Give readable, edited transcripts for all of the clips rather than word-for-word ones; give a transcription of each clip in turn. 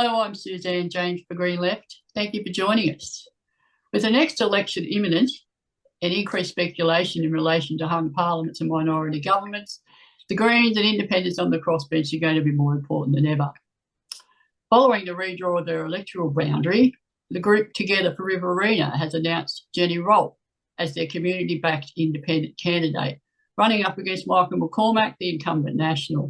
Hello, I'm Suzanne James for Green Left. Thank you for joining us. With the next election imminent and increased speculation in relation to hung parliaments and minority governments, the Greens and Independents on the crossbench are going to be more important than ever. Following the redraw of their electoral boundary, the group Together for Riverina has announced Jenny Rolfe as their community-backed independent candidate, running up against Michael McCormack, the Incumbent National.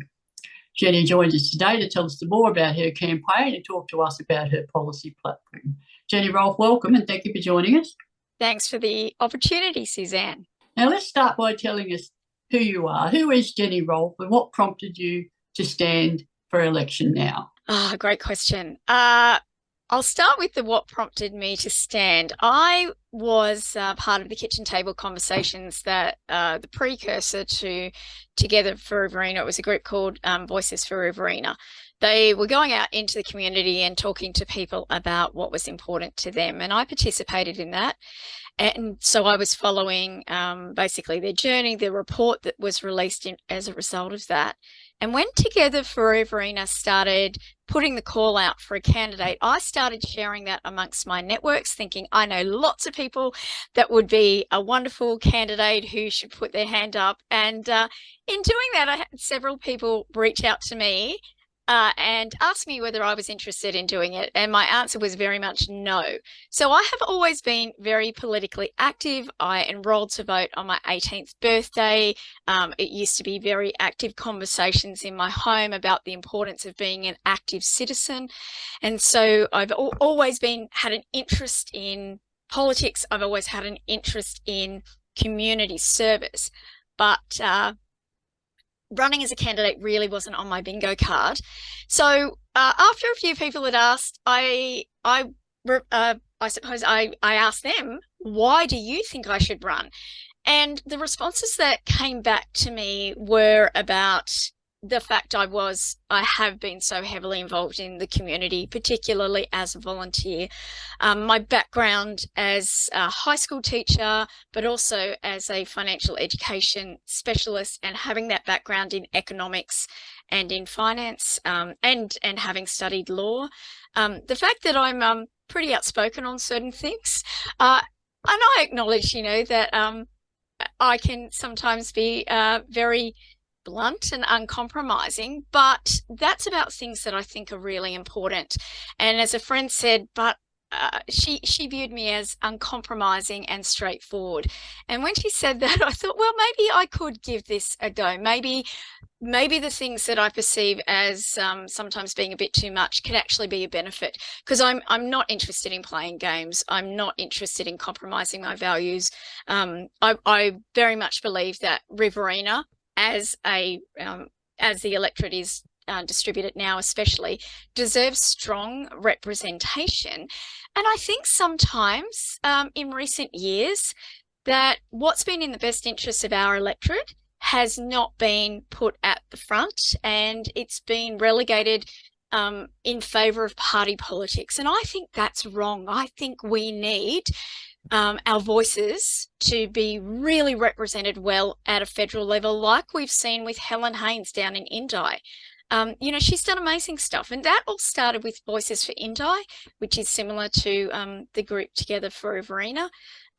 Jenny joins us today to tell us more about her campaign and talk to us about her policy platform. Jenny Rolfe, welcome and thank you for joining us. Thanks for the opportunity, Suzanne. Now let's start by telling us who you are. Who is Jenny Rolfe and what prompted you to stand for election now? Great question. I'll start with what prompted me to stand. I was part of the kitchen table conversations that the precursor to Together for Riverina. It was a group called Voices for Riverina. They were going out into the community and talking to people about what was important to them, and I participated in that. And so I was following basically their journey, the report that was released as a result of that. And when Together for Riverina started putting the call out for a candidate, I started sharing that amongst my networks, thinking I know lots of people that would be a wonderful candidate who should put their hand up. And in doing that, I had several people reach out to me and asked me whether I was interested in doing it. And my answer was very much no. So I have always been very politically active. I enrolled to vote on my 18th birthday. It used to be very active conversations in my home about the importance of being an active citizen. And so I've always had an interest in politics. I've always had an interest in community service. But running as a candidate really wasn't on my bingo card. So after a few people had asked, I suppose I asked them, why do you think I should run? And the responses that came back to me were about the fact I have been so heavily involved in the community, particularly as a volunteer. My background as a high school teacher, but also as a financial education specialist, and having that background in economics and in finance, and having studied law. The fact that I'm pretty outspoken on certain things, and I acknowledge, that I can sometimes be very blunt and uncompromising, but that's about things that I think are really important. And as a friend said, but she viewed me as uncompromising and straightforward. And when she said that, I thought, well, maybe I could give this a go. Maybe the things that I perceive as sometimes being a bit too much could actually be a benefit, because I'm not interested in playing games. I'm not interested in compromising my values. I very much believe that Riverina, as the electorate is distributed now especially, deserves strong representation. And I think sometimes in recent years that what's been in the best interest of our electorate has not been put at the front, and it's been relegated in favour of party politics. And I think that's wrong. I think we need our voices to be really represented well at a federal level, like we've seen with Helen Haynes down in Indi. She's done amazing stuff, and that all started with Voices for Indi, which is similar to the group Together for Riverina,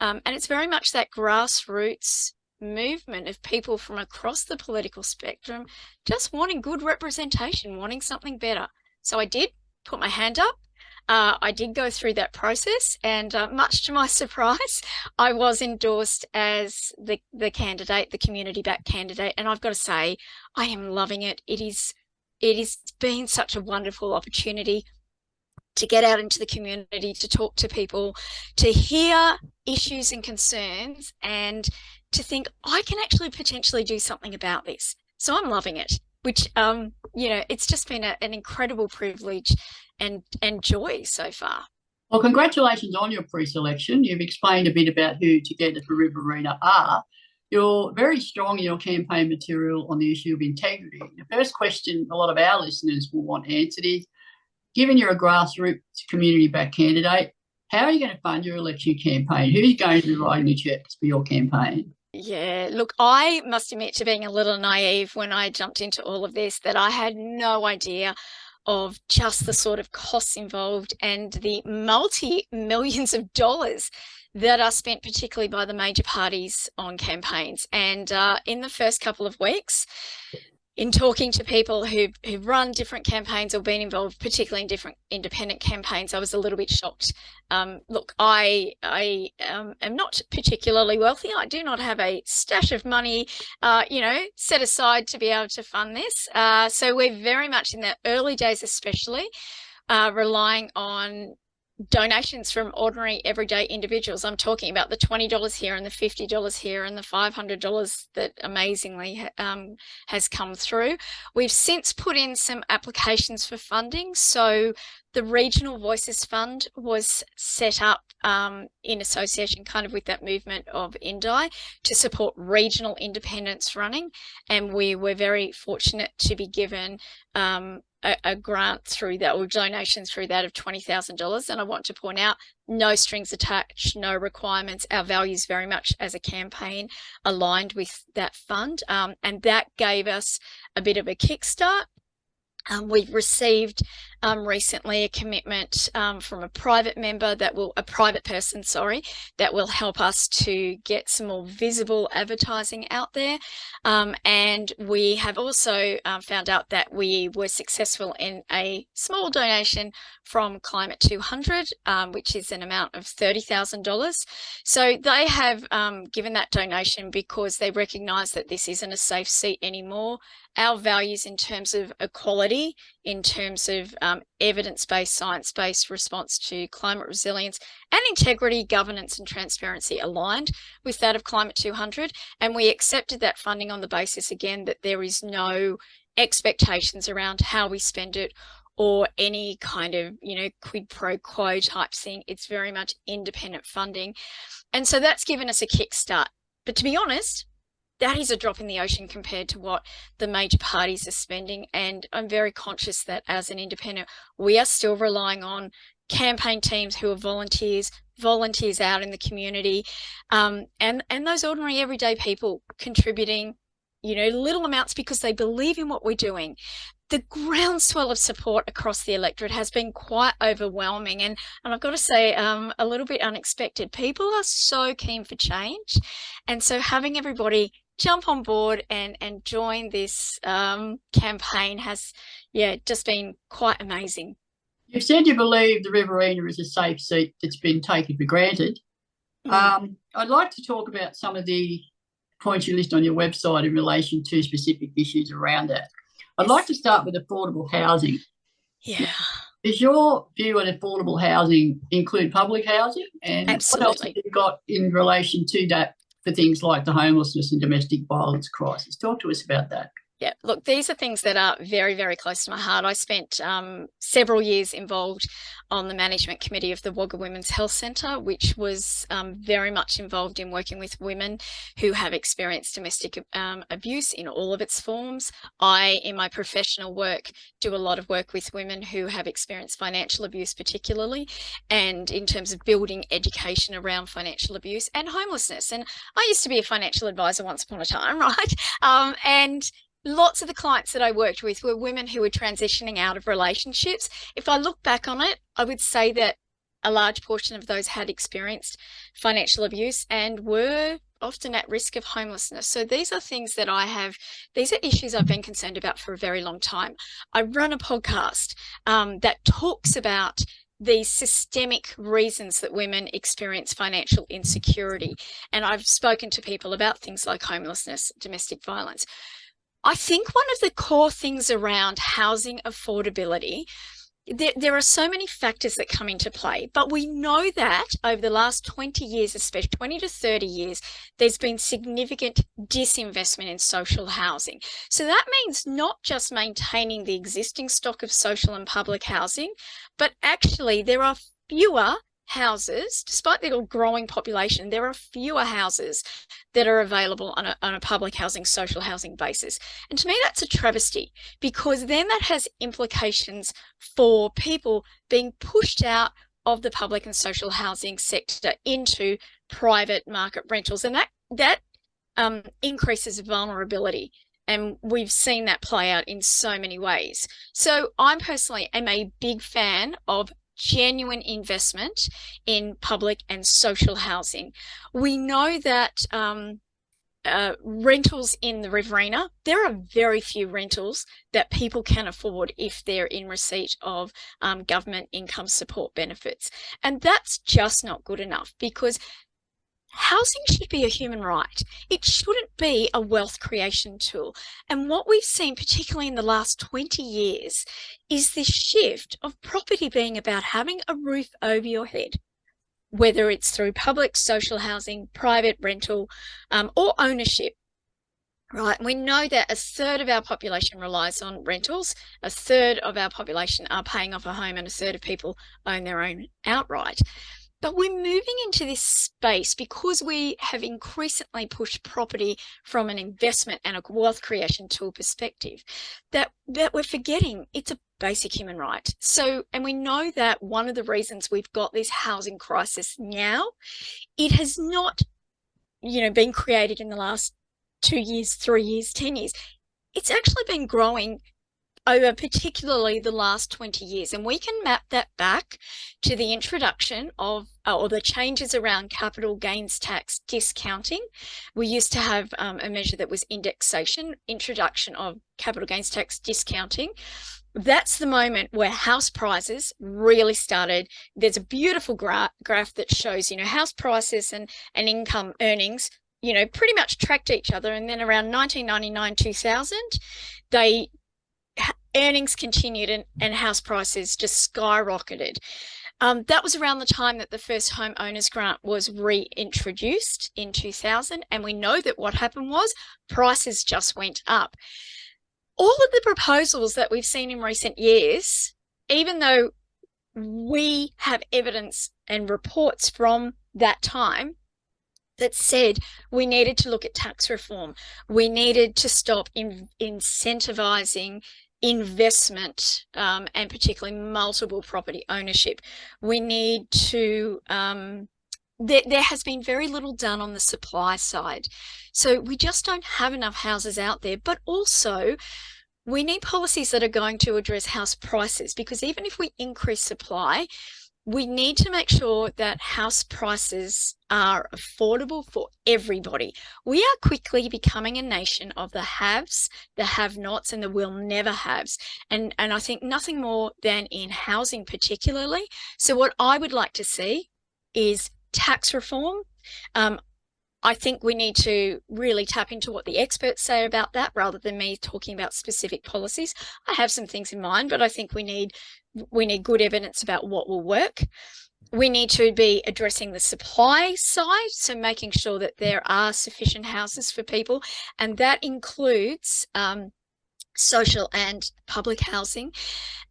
and it's very much that grassroots movement of people from across the political spectrum just wanting good representation, wanting something better. So I did put my hand up. I did go through that process, and much to my surprise, I was endorsed as the candidate, the community-backed candidate, and I've got to say, I am loving it. It has been such a wonderful opportunity to get out into the community, to talk to people, to hear issues and concerns, and to think I can actually potentially do something about this. So I'm loving it, which, it's just been an incredible privilege and joy so far. Well, congratulations on your pre-selection. You've explained a bit about who Together for Riverina are. You're very strong in your campaign material on the issue of integrity. The first question a lot of our listeners will want answered is, given you're a grassroots community-backed candidate, how are you going to fund your election campaign? Who's going to be writing the checks for your campaign? Yeah, look, I must admit to being a little naive when I jumped into all of this, that I had no idea of just the sort of costs involved and the multi-millions of dollars that are spent particularly by the major parties on campaigns. And in the first couple of weeks, in talking to people who've run different campaigns or been involved, particularly in different independent campaigns, I was a little bit shocked. Look, I am not particularly wealthy. I do not have a stash of money, set aside to be able to fund this. So we're very much in the early days, especially relying on donations from ordinary everyday individuals. I'm talking about the $20 here and the $50 here and the $500 that amazingly has come through. We've since put in some applications for funding. So the Regional Voices Fund was set up in association kind of with that movement of INDI to support regional independence running. And we were very fortunate to be given a grant through that, or donations through that, of $20,000. And I want to point out, no strings attached, no requirements. Our values very much as a campaign aligned with that fund. And that gave us a bit of a kickstart. We've received recently a commitment from a private person, that will help us to get some more visible advertising out there. And we have also found out that we were successful in a small donation from Climate 200, which is an amount of $30,000. So they have given that donation because they recognise that this isn't a safe seat anymore. Our values in terms of equality, in terms of evidence-based, science-based response to climate resilience and integrity, governance and transparency aligned with that of Climate 200. And we accepted that funding on the basis, again, that there is no expectations around how we spend it or any kind of, quid pro quo type thing. It's very much independent funding. And so that's given us a kickstart. But to be honest, that is a drop in the ocean compared to what the major parties are spending. And I'm very conscious that as an independent, we are still relying on campaign teams who are volunteers out in the community, and those ordinary everyday people contributing, little amounts because they believe in what we're doing. The groundswell of support across the electorate has been quite overwhelming, and I've got to say, a little bit unexpected. People are so keen for change, and so having everybody jump on board and join this campaign has, just been quite amazing. You've said you believe the Riverina is a safe seat that's been taken for granted. I'd like to talk about some of the points you list on your website in relation to specific issues around that. I'd like to start with affordable housing. Yeah. Does your view on affordable housing include public housing? And absolutely. What else have you got in relation to that for things like the homelessness and domestic violence crisis? Talk to us about that. Yeah, look, these are things that are very, very close to my heart. I spent several years involved on the management committee of the Wagga Women's Health Centre, which was very much involved in working with women who have experienced domestic abuse in all of its forms. I, in my professional work, do a lot of work with women who have experienced financial abuse particularly, and in terms of building education around financial abuse and homelessness. And I used to be a financial advisor once upon a time, right? And lots of the clients that I worked with were women who were transitioning out of relationships. If I look back on it, I would say that a large portion of those had experienced financial abuse and were often at risk of homelessness. So these are things that these are issues I've been concerned about for a very long time. I run a podcast that talks about these systemic reasons that women experience financial insecurity. And I've spoken to people about things like homelessness, domestic violence. I think one of the core things around housing affordability, there are so many factors that come into play, but we know that over the last 20 years, especially 20 to 30 years, there's been significant disinvestment in social housing. So that means not just maintaining the existing stock of social and public housing, but actually there are fewer houses, despite the growing population, there are fewer houses that are available on a public housing, social housing basis. And to me, that's a travesty, because then that has implications for people being pushed out of the public and social housing sector into private market rentals. And that increases vulnerability And we've seen that play out in so many ways. So I personally am a big fan of genuine investment in public and social housing. We know that rentals in the Riverina, there are very few rentals that people can afford if they're in receipt of government income support benefits. And that's just not good enough, because housing should be a human right. It shouldn't be a wealth creation tool. And what we've seen, particularly in the last 20 years, is this shift of property being about having a roof over your head, whether it's through public social housing, private rental, or ownership. Right. We know that a third of our population relies on rentals, a third of our population are paying off a home, and a third of people own their own outright. But we're moving into this space because we have increasingly pushed property from an investment and a wealth creation tool perspective, that we're forgetting it's a basic human right. So, and we know that one of the reasons we've got this housing crisis now, it has not, been created in the last 2 years, 3 years, 10 years. It's actually been growing over particularly the last 20 years. And we can map that back to the introduction of, or the changes around capital gains tax discounting. We used to have a measure that was indexation, introduction of capital gains tax discounting. That's the moment where house prices really started. There's a beautiful graph that shows, house prices and income earnings, pretty much tracked each other. And then around 1999, 2000, earnings continued and house prices just skyrocketed. That was around the time that the first home owners grant was reintroduced in 2000. And we know that what happened was prices just went up. All of the proposals that we've seen in recent years, even though we have evidence and reports from that time that said we needed to look at tax reform, we needed to stop incentivizing investment, and particularly multiple property ownership. We need to, there has been very little done on the supply side. So we just don't have enough houses out there, but also we need policies that are going to address house prices, because even if we increase supply, we need to make sure that house prices are affordable for everybody. We are quickly becoming a nation of the haves, the have-nots, and the will never haves. And I think nothing more than in housing particularly. So what I would like to see is tax reform. I think we need to really tap into what the experts say about that rather than me talking about specific policies. I have some things in mind, but I think we need good evidence about what will work. We need to be addressing the supply side, so making sure that there are sufficient houses for people, and that includes social and public housing.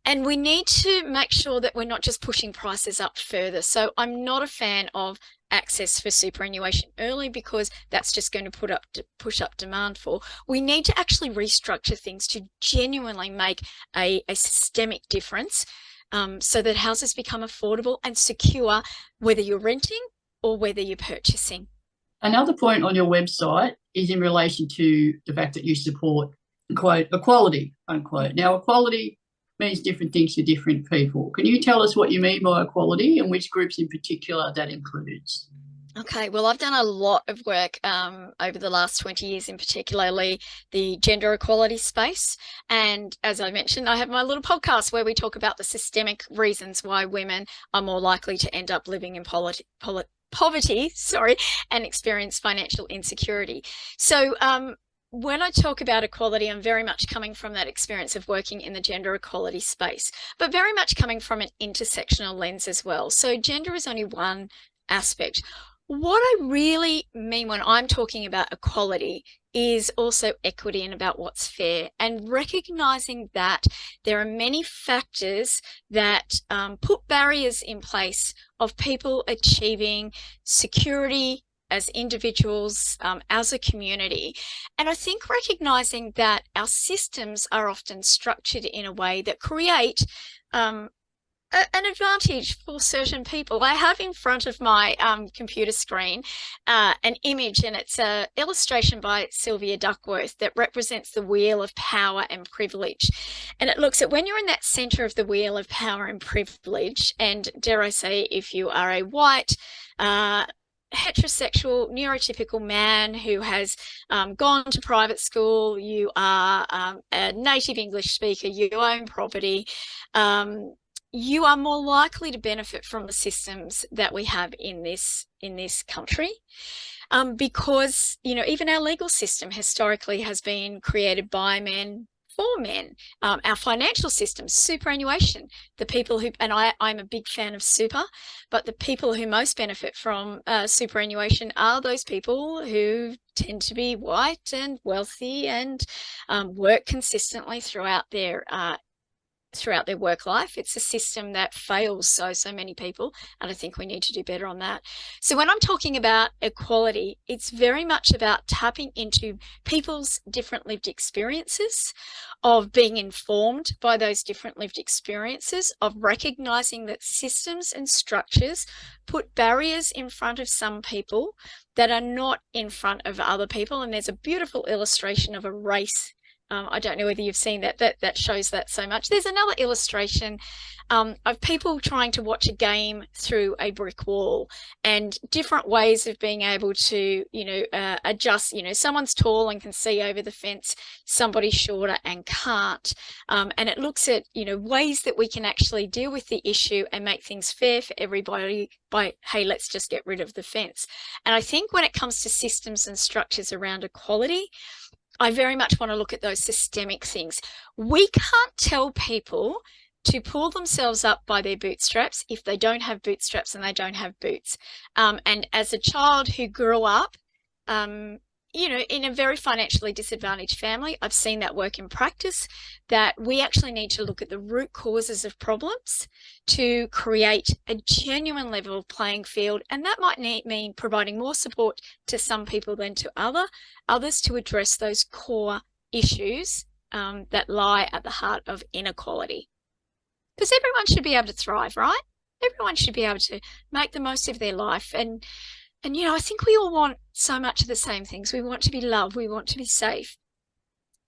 And we need to make sure that we're not just pushing prices up further. So I'm not a fan of access for superannuation early, because that's just going to push up demand for. We need to actually restructure things to genuinely make a systemic difference, so that houses become affordable and secure, whether you're renting or whether you're purchasing. Another point on your website is in relation to the fact that you support, quote, equality, unquote. Now, equality means different things to different people. Can you tell us what you mean by equality and which groups in particular that includes? Okay, well, I've done a lot of work over the last 20 years, in particularly the gender equality space. And as I mentioned, I have my little podcast where we talk about the systemic reasons why women are more likely to end up living in poverty, and experience financial insecurity. So when I talk about equality, I'm very much coming from that experience of working in the gender equality space, but very much coming from an intersectional lens as well. So gender is only one aspect. What I really mean when I'm talking about equality is also equity and about what's fair, and recognizing that there are many factors that put barriers in place of people achieving security as individuals, as a community. And I think recognizing that our systems are often structured in a way that create an advantage for certain people. I have in front of my computer screen an image, and it's an illustration by Sylvia Duckworth that represents the wheel of power and privilege. And it looks at when you're in that center of the wheel of power and privilege, and dare I say, if you are a white, heterosexual, neurotypical man who has gone to private school, you are a native English speaker, you own property, you are more likely to benefit from the systems that we have in this country. Because, you know, even our legal system historically has been created by men for men. Our financial system, superannuation, the people who, and I'm a big fan of super, but the people who most benefit from superannuation are those people who tend to be white and wealthy and work consistently throughout their work life. It's a system that fails so many people, and I think we need to do better on that. So when I'm talking about equality, it's very much about tapping into people's different lived experiences, of being informed by those different lived experiences, of recognizing that systems and structures put barriers in front of some people that are not in front of other people. And there's a beautiful illustration of a race. I don't know whether you've seen that shows that so much. There's another illustration of people trying to watch a game through a brick wall, and different ways of being able to, you know, adjust. You know, someone's tall and can see over the fence, somebody's shorter and can't. And it looks at, you know, ways that we can actually deal with the issue and make things fair for everybody by, hey, let's just get rid of the fence. And I think when it comes to systems and structures around equality, I very much want to look at those systemic things. We can't tell people to pull themselves up by their bootstraps if they don't have bootstraps and they don't have boots. And as a child who grew up, you know, in a very financially disadvantaged family, I've seen that work in practice, that we actually need to look at the root causes of problems to create a genuine level playing field. And that might mean providing more support to some people than to others to address those core issues that lie at the heart of inequality. Because everyone should be able to thrive, right? Everyone should be able to make the most of their life. And you know, I think we all want so much of the same things. We want to be loved. We want to be safe.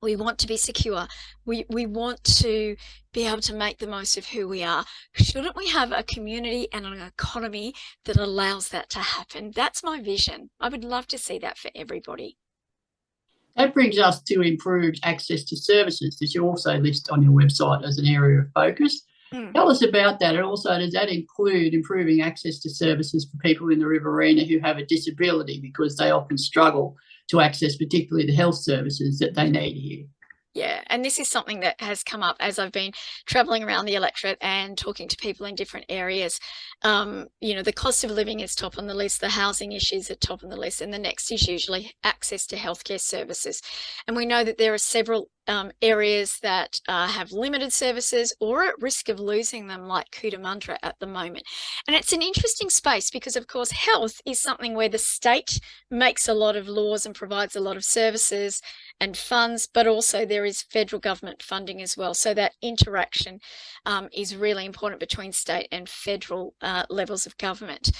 We want to be secure. We want to be able to make the most of who we are. Shouldn't we have a community and an economy that allows that to happen? That's my vision. I would love to see that for everybody. That brings us to improved access to services that you also list on your website as an area of focus. Tell us about that. And also, does that include improving access to services for people in the Riverina who have a disability, because they often struggle to access particularly the health services that they need here? Yeah, and this is something that has come up as I've been travelling around the electorate and talking to people in different areas. You know, the cost of living is top on the list, the housing issues are top on the list, and the next is usually access to healthcare services. And we know that there are several areas that have limited services or at risk of losing them, like Cootamundra at the moment. And it's an interesting space because, of course, health is something where the state makes a lot of laws and provides a lot of services and funds, but also there is federal government funding as well. So that interaction is really important between state and federal levels of government.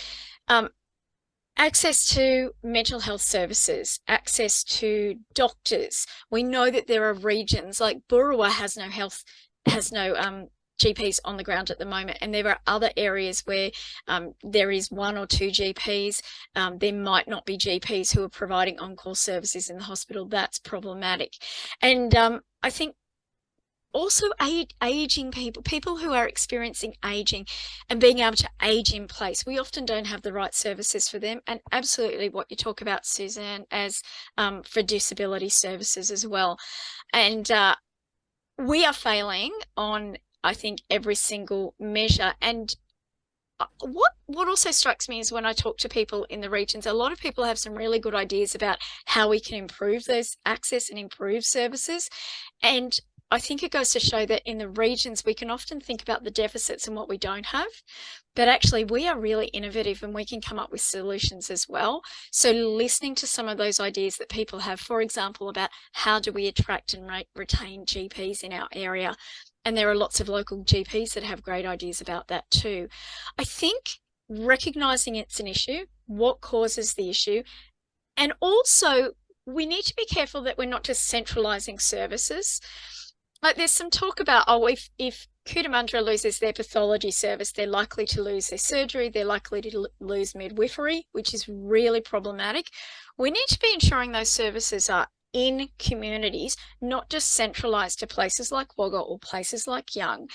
Access to mental health services, access to doctors. We know that there are regions like Burrawa has no GPs on the ground at the moment, and there are other areas where there is 1 or 2 GPs. There might not be GPs who are providing on-call services in the hospital. That's problematic. And I think also aging people who are experiencing aging and being able to age in place. We often don't have the right services for them, and absolutely what you talk about, Suzanne, as for disability services as well. And we are failing on, I think, every single measure. And what also strikes me is when I talk to people in the regions, a lot of people have some really good ideas about how we can improve those access and improve services. And I think it goes to show that in the regions, we can often think about the deficits and what we don't have, but actually we are really innovative and we can come up with solutions as well. So listening to some of those ideas that people have, for example, about how do we attract and retain GPs in our area, and there are lots of local GPs that have great ideas about that too. I think recognising it's an issue, what causes the issue, and also we need to be careful that we're not just centralising services. Like there's some talk about, oh, if Cootamundra loses their pathology service, they're likely to lose their surgery, they're likely to lose midwifery, which is really problematic. We need to be ensuring those services are in communities, not just centralised to places like Wagga or places like Young,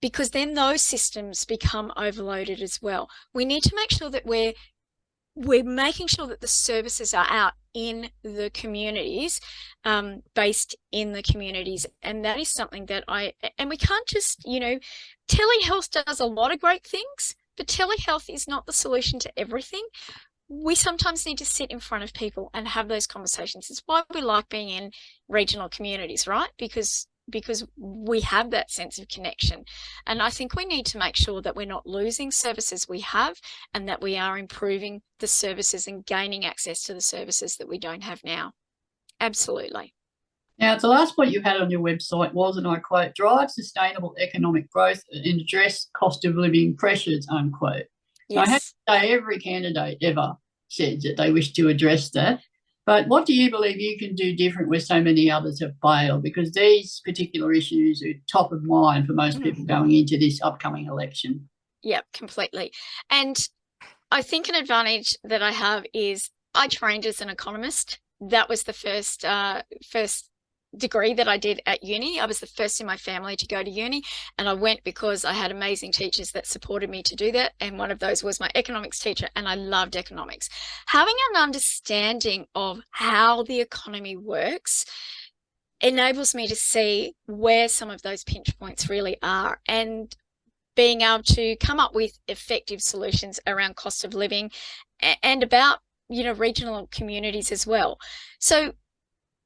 because then those systems become overloaded as well. We need to make sure that we're making sure that the services are out in the communities, based in the communities. And that is something that and we can't just, telehealth does a lot of great things, but telehealth is not the solution to everything. We sometimes need to sit in front of people and have those conversations. It's why we like being in regional communities, right? Because we have that sense of connection. And I think we need to make sure that we're not losing services we have and that we are improving the services and gaining access to the services that we don't have now. Absolutely. Now, the last point you had on your website was, and I quote, drive sustainable economic growth and address cost of living pressures, unquote. So Yes. I have to say every candidate ever said that they wish to address that. But what do you believe you can do different where so many others have failed? Because these particular issues are top of mind for most people going into this upcoming election. Yeah, completely. And I think an advantage that I have is I trained as an economist. That was the first degree that I did at uni. I was the first in my family to go to uni, and I went because I had amazing teachers that supported me to do that, and one of those was my economics teacher, and I loved economics. Having an understanding of how the economy works enables me to see where some of those pinch points really are, and being able to come up with effective solutions around cost of living and about, regional communities as well. So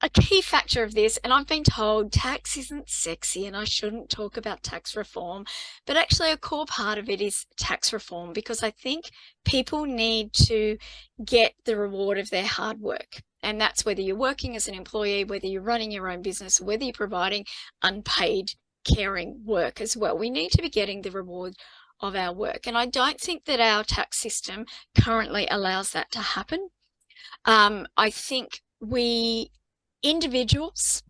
a key factor of this, and I've been told tax isn't sexy and I shouldn't talk about tax reform, but actually a core part of it is tax reform, because I think people need to get the reward of their hard work. And that's whether you're working as an employee, whether you're running your own business, or whether you're providing unpaid caring work as well. We need to be getting the reward of our work. And I don't think that our tax system currently allows that to happen. I think individuals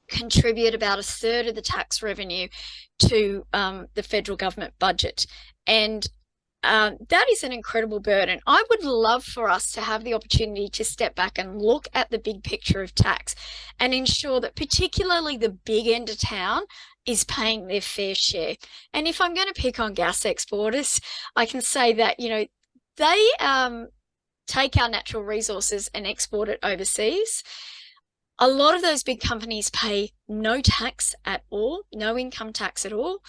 contribute about 1/3 of the tax revenue to the federal government budget. And that is an incredible burden. I would love for us to have the opportunity to step back and look at the big picture of tax and ensure that particularly the big end of town is paying their fair share. And if I'm going to pick on gas exporters, I can say that, they take our natural resources and export it overseas. A lot of those big companies pay no tax at all, no income tax at all.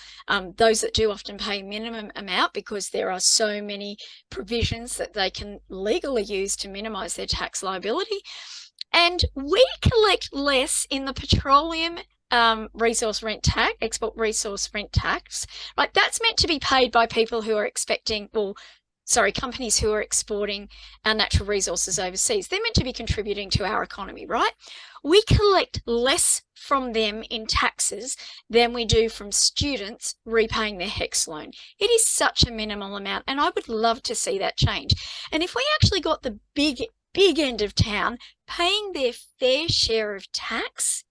Those that do often pay minimum amount because there are so many provisions that they can legally use to minimise their tax liability. And we collect less in the petroleum resource rent tax, export resource rent tax. Like that's meant to be paid by people who are companies who are exporting our natural resources overseas. They're meant to be contributing to our economy, right? We collect less from them in taxes than we do from students repaying their HECS loan. It is such a minimal amount, and I would love to see that change. And if we actually got the big end of town paying their fair share of tax,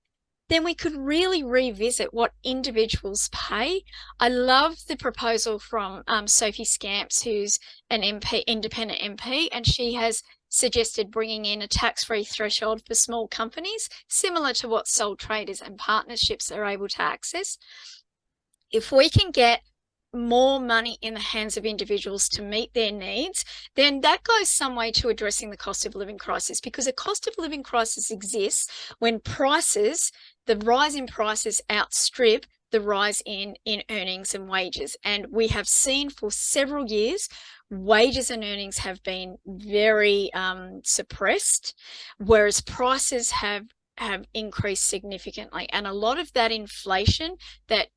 then we could really revisit what individuals pay. I love the proposal from Sophie Scamps, who's an MP, independent MP, and she has suggested bringing in a tax-free threshold for small companies, similar to what sole traders and partnerships are able to access. If we can get more money in the hands of individuals to meet their needs, then that goes some way to addressing the cost of living crisis, because a cost of living crisis exists when the rise in prices outstrip the rise in earnings and wages. And we have seen for several years, wages and earnings have been very suppressed, whereas prices have have increased significantly, and a lot of that inflation that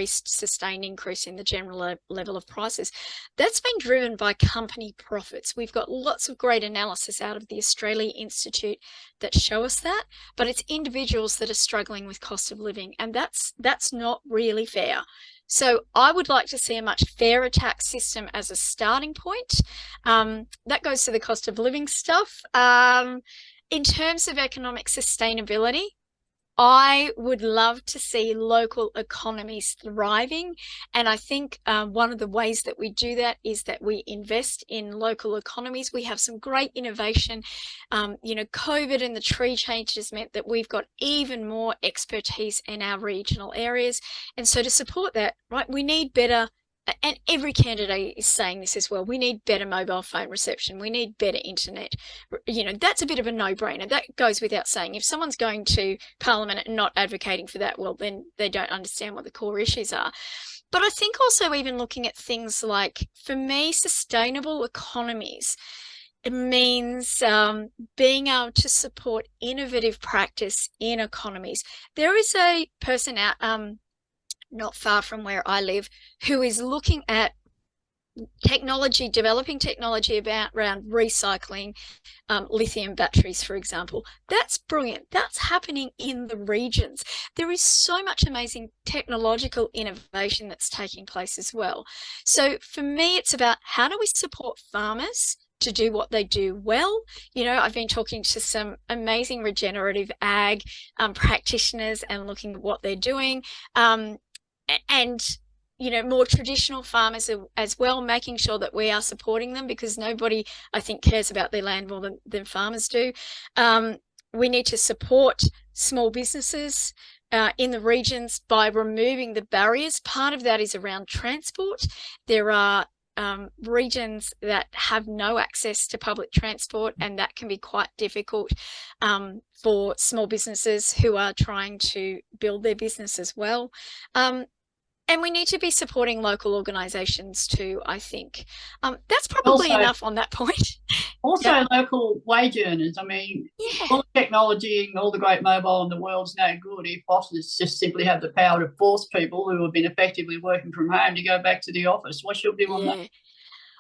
sustained increase in the general level of prices, that's been driven by company profits. We've got lots of great analysis out of the Australia Institute that show us that, but it's individuals that are struggling with cost of living, and that's not really fair. So I would like to see a much fairer tax system as a starting point. That goes to the cost of living stuff. In terms of economic sustainability, I would love to see local economies thriving. And I think one of the ways that we do that is that we invest in local economies. We have some great innovation. COVID and the tree changes meant that we've got even more expertise in our regional areas. And so to support that, right, we need better. And every candidate is saying this as well. We need better mobile phone reception. We need better internet. That's a bit of a no-brainer. That goes without saying. If someone's going to Parliament and not advocating for that, well, then they don't understand what the core issues are. But I think also even looking at things like, for me, sustainable economies, it means being able to support innovative practice in economies. There is a person out not far from where I live, who is looking at developing technology around recycling lithium batteries, for example. That's brilliant. That's happening in the regions. There is so much amazing technological innovation that's taking place as well. So for me, it's about how do we support farmers to do what they do well. I've been talking to some amazing regenerative ag practitioners and looking at what they're doing. And more traditional farmers as well, making sure that we are supporting them, because nobody, I think, cares about their land more than farmers do. We need to support small businesses in the regions by removing the barriers. Part of that is around transport. There are regions that have no access to public transport, and that can be quite difficult for small businesses who are trying to build their business as well. And we need to be supporting local organisations too, I think. That's probably enough on that point. Also, Yep. Local wage earners. I mean, all the technology and all the great mobile in the world's no good if bosses just simply have the power to force people who have been effectively working from home to go back to the office. What's your view on that?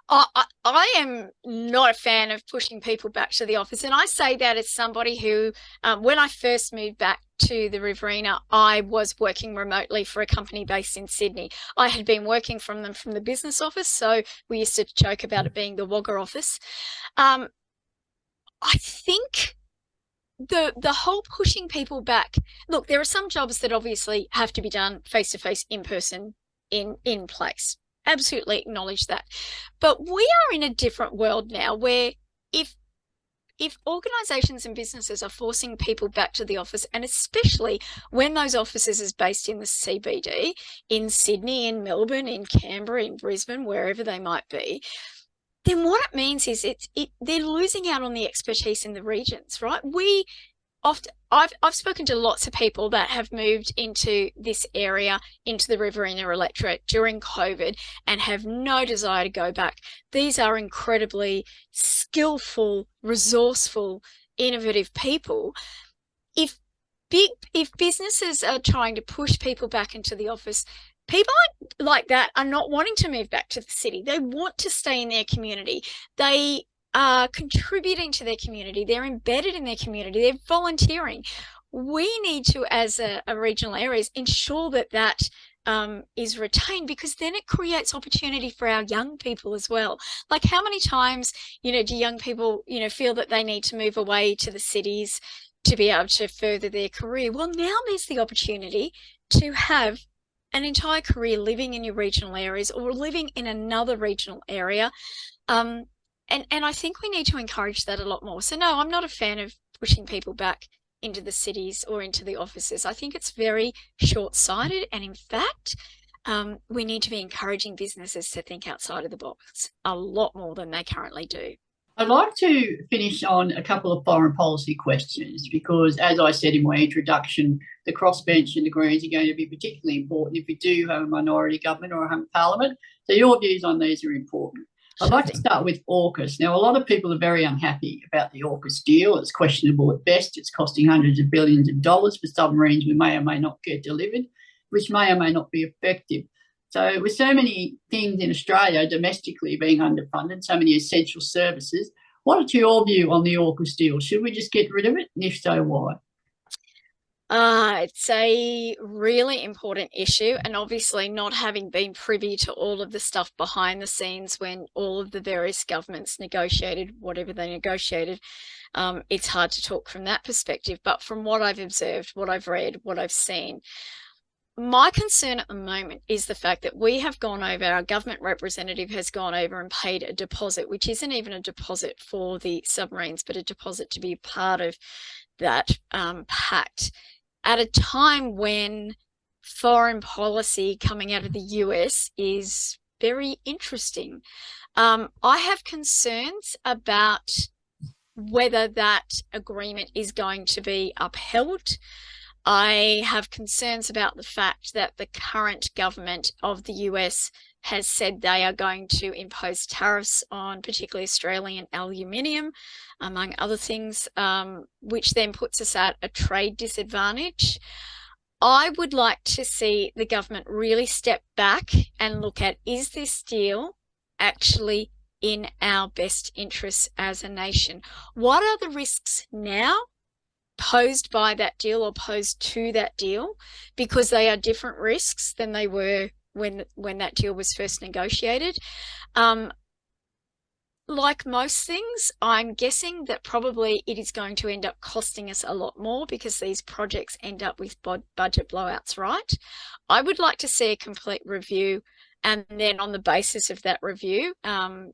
I am not a fan of pushing people back to the office. And I say that as somebody who, when I first moved back to the Riverina, I was working remotely for a company based in Sydney. I had been working from the business office, so we used to joke about it being the Wagga office. I think the whole pushing people back, look, there are some jobs that obviously have to be done face-to-face, in person, in place. Absolutely acknowledge that. But we are in a different world now where if organisations and businesses are forcing people back to the office, and especially when those offices is based in the CBD, in Sydney, in Melbourne, in Canberra, in Brisbane, wherever they might be, then what it means is they're losing out on the expertise in the regions, right? I've spoken to lots of people that have moved into this area, into the Riverina electorate during COVID, and have no desire to go back. These are incredibly skillful, resourceful, innovative people. If businesses are trying to push people back into the office, people like that are not wanting to move back to the city. They want to stay in their community. They are contributing to their community. They're embedded in their community. They're volunteering. We need to, as a regional areas, ensure that is retained, because then it creates opportunity for our young people as well. Like, how many times, do young people, feel that they need to move away to the cities to be able to further their career? Well, now there's the opportunity to have an entire career living in your regional areas or living in another regional area. And I think we need to encourage that a lot more. So no, I'm not a fan of pushing people back into the cities or into the offices. I think it's very short-sighted. And in fact, we need to be encouraging businesses to think outside of the box a lot more than they currently do. I'd like to finish on a couple of foreign policy questions because, as I said in my introduction, the crossbench and the Greens are going to be particularly important if we do have a minority government or a hung parliament. So your views on these are important. I'd like to start with AUKUS. Now, a lot of people are very unhappy about the AUKUS deal. It's questionable at best. It's costing hundreds of billions of dollars for submarines we may or may not get delivered, which may or may not be effective. So with so many things in Australia domestically being underfunded, so many essential services, what is your view on the AUKUS deal? Should we just get rid of it? And if so, why? It's a really important issue, and obviously not having been privy to all of the stuff behind the scenes when all of the various governments negotiated whatever they negotiated, it's hard to talk from that perspective. But from what I've observed, what I've read, what I've seen, my concern at the moment is the fact that we have gone over, our government representative has gone over and paid a deposit, which isn't even a deposit for the submarines, but a deposit to be part of that pact, at a time when foreign policy coming out of the US is very interesting. I have concerns about whether that agreement is going to be upheld. I have concerns about the fact that the current government of the US has said they are going to impose tariffs on particularly Australian aluminium, among other things, which then puts us at a trade disadvantage. I would like to see the government really step back and look at, is this deal actually in our best interests as a nation? What are the risks now posed by that deal or posed to that deal? Because they are different risks than they were when that deal was first negotiated. Like most things, I'm guessing that probably it is going to end up costing us a lot more because these projects end up with budget blowouts, right? I would like to see a complete review, and then on the basis of that review,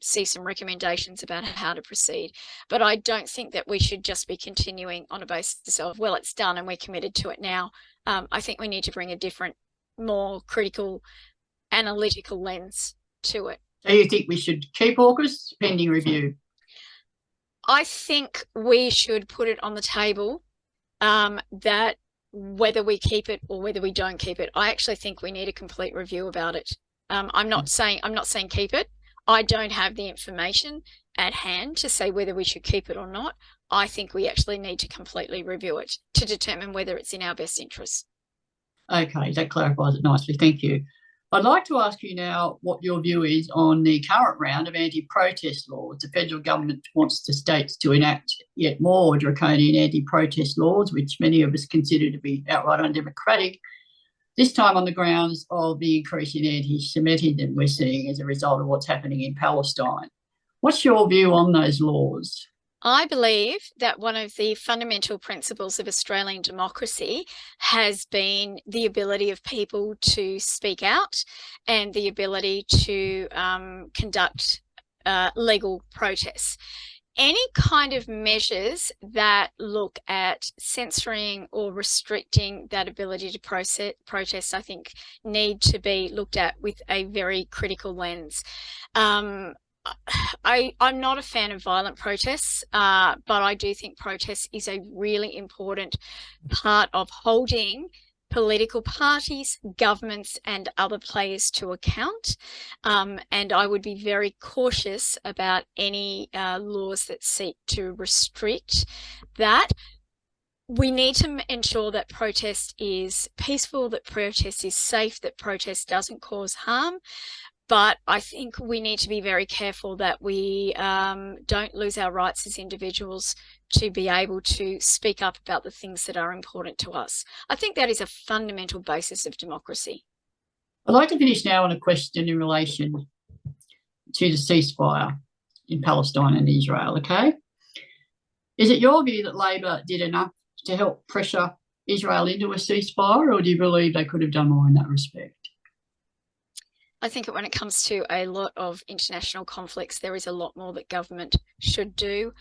see some recommendations about how to proceed. But I don't think that we should just be continuing on a basis of, well, it's done and we're committed to it now. I think we need to bring a different, more critical, analytical lens to it. So you think we should keep AUKUS pending review? I think we should put it on the table, that whether we keep it or whether we don't keep it, I actually think we need a complete review about it. I'm not saying keep it. I don't have the information at hand to say whether we should keep it or not. I think we actually need to completely review it to determine whether it's in our best interests. Okay, that clarifies it nicely. Thank you. I'd like to ask you now what your view is on the current round of anti-protest laws. The federal government wants the states to enact yet more draconian anti-protest laws, which many of us consider to be outright undemocratic, this time on the grounds of the increase in anti-Semitism we're seeing as a result of what's happening in Palestine. What's your view on those laws? I believe that one of the fundamental principles of Australian democracy has been the ability of people to speak out and the ability to conduct legal protests. Any kind of measures that look at censoring or restricting that ability to protest, I think, need to be looked at with a very critical lens. I'm not a fan of violent protests, but I do think protest is a really important part of holding political parties, governments, and other players to account. And I would be very cautious about any laws that seek to restrict that. We need to ensure that protest is peaceful, that protest is safe, that protest doesn't cause harm. But I think we need to be very careful that we don't lose our rights as individuals to be able to speak up about the things that are important to us. I think that is a fundamental basis of democracy. I'd like to finish now on a question in relation to the ceasefire in Palestine and Israel, okay? Is it your view that Labor did enough to help pressure Israel into a ceasefire, or do you believe they could have done more in that respect? I think when it comes to a lot of international conflicts, there is a lot more that government should do.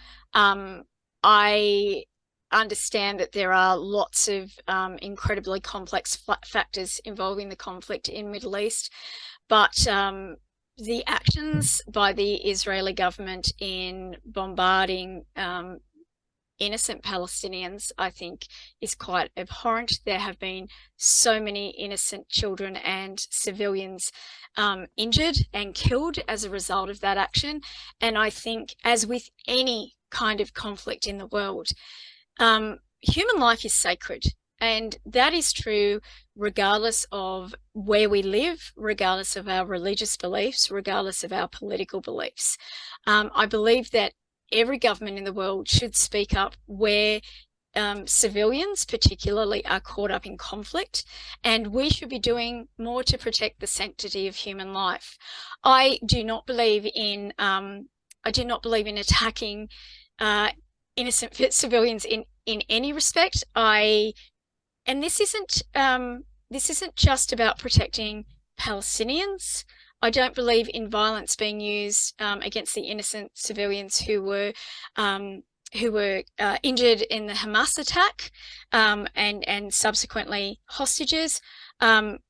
I understand that there are lots of incredibly complex factors involving the conflict in Middle East, but the actions by the Israeli government in bombarding innocent Palestinians, I think, is quite abhorrent. There have been so many innocent children and civilians injured and killed as a result of that action. And I think, as with any kind of conflict in the world, human life is sacred. And that is true regardless of where we live, regardless of our religious beliefs, regardless of our political beliefs. I believe that every government in the world should speak up where civilians particularly are caught up in conflict, and we should be doing more to protect the sanctity of human life. I do not believe in attacking innocent civilians in any respect. And this isn't just about protecting Palestinians. I don't believe in violence being used against the innocent civilians who were injured in the Hamas attack and subsequently hostages,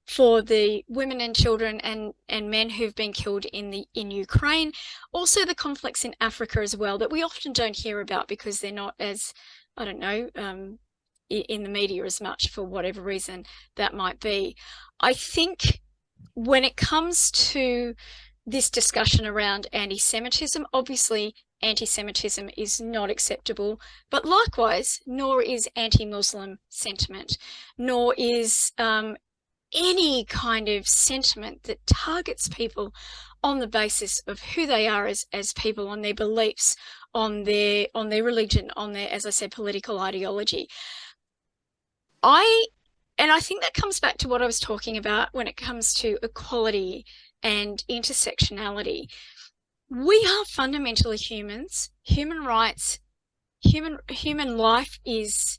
for the women and children and men who've been killed in Ukraine. Also the conflicts in Africa as well that we often don't hear about because they're not as, I don't know, in the media as much, for whatever reason that might be. I think when it comes to this discussion around anti-Semitism, obviously anti-Semitism is not acceptable, but likewise, nor is anti-Muslim sentiment, nor is any kind of sentiment that targets people on the basis of who they are as people, on their beliefs, on their religion, on their, as I said, political ideology. I think that comes back to what I was talking about when it comes to equality and intersectionality. We are fundamentally humans. Human rights, human life is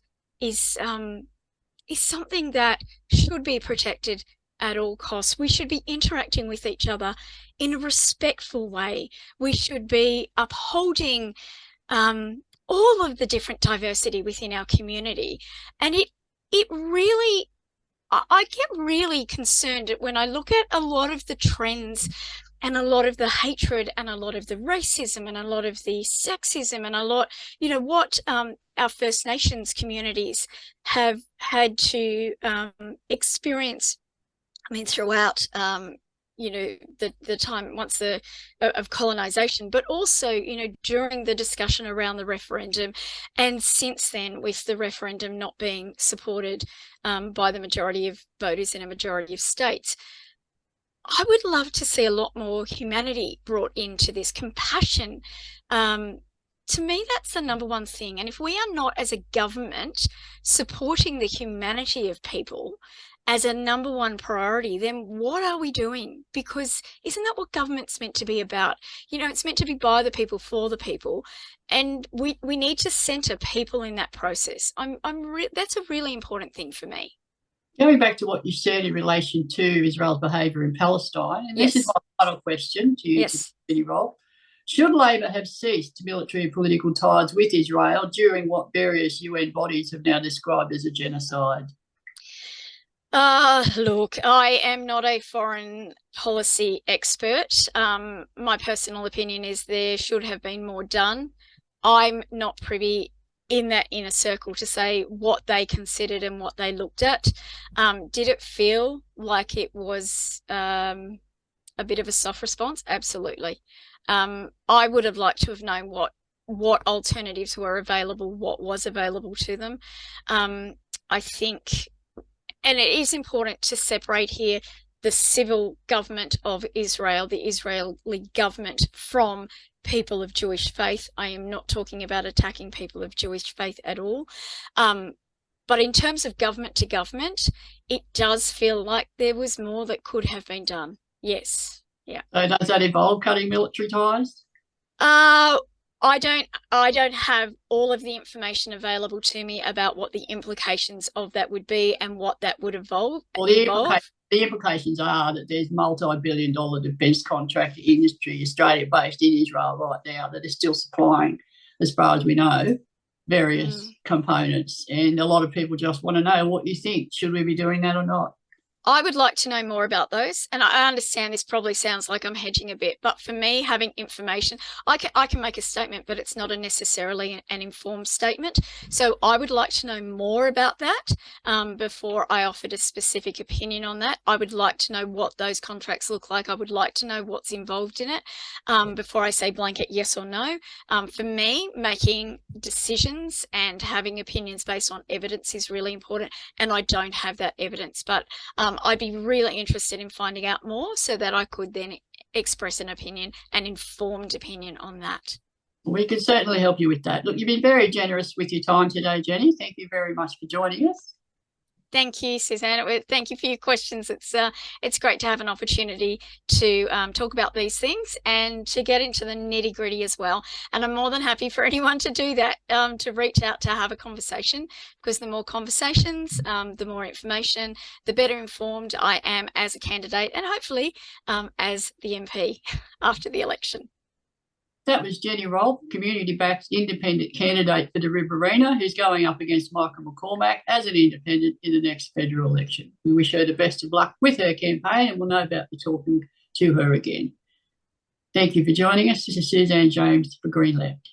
something that should be protected at all costs. We should be interacting with each other in a respectful way. We should be upholding all of the different diversity within our community. And it really, I get really concerned when I look at a lot of the trends and a lot of the hatred and a lot of the racism and a lot of the sexism and a lot, what our First Nations communities have had to experience, throughout, the time of colonization, but also, during the discussion around the referendum, and since then with the referendum not being supported by the majority of voters in a majority of states. I would love to see a lot more humanity brought into this, compassion. To me, that's the number one thing. And if we are not, as a government, supporting the humanity of people as a number one priority, then what are we doing? Because isn't that what government's meant to be about? It's meant to be by the people, for the people. And we need to centre people in that process. That's a really important thing for me. Going back to what you said in relation to Israel's behaviour in Palestine, and Yes. this is my final question to you, Yes. Jenny Rolfe. Should Labor have ceased military and political ties with Israel during what various UN bodies have now described as a genocide? Look, I am not a foreign policy expert. My personal opinion is there should have been more done. I'm not privy in that inner circle to say what they considered and what they looked at. Did it feel like it was a bit of a soft response? Absolutely. I would have liked to have known what alternatives were available, what was available to them. I think, and it is important to separate here the civil government of Israel, the Israeli government, from people of Jewish faith. I am not talking about attacking people of Jewish faith at all. But in terms of government to government, it does feel like there was more that could have been done. Yes. Yeah. So does that involve cutting military ties? I don't have all of the information available to me about what the implications of that would be and what that would involve. Well, the implications are that there's multi-billion-dollar defence contract industry, Australia-based in Israel right now, that is still supplying, as far as we know, various components. And a lot of people just want to know what you think. Should we be doing that or not? I would like to know more about those. And I understand this probably sounds like I'm hedging a bit, but for me, having information, I can make a statement, but it's not necessarily an informed statement. So I would like to know more about that before I offered a specific opinion on that. I would like to know what those contracts look like. I would like to know what's involved in it before I say blanket yes or no. For me, making decisions and having opinions based on evidence is really important, and I don't have that evidence, but I'd be really interested in finding out more so that I could then express an opinion, an informed opinion on that. We can certainly help you with that. Look, you've been very generous with your time today, Jenny. Thank you very much for joining us. Thank you, Suzanne. Thank you for your questions. It's great to have an opportunity to talk about these things and to get into the nitty-gritty as well. And I'm more than happy for anyone to do that, to reach out to have a conversation, because the more conversations, the more information, the better informed I am as a candidate, and hopefully as the MP after the election. That was Jenny Rolfe, community-backed independent candidate for the Riverina, who's going up against Michael McCormack as an independent in the next federal election. We wish her the best of luck with her campaign, and we'll no doubt be talking to her again. Thank you for joining us. This is Suzanne James for Green Left.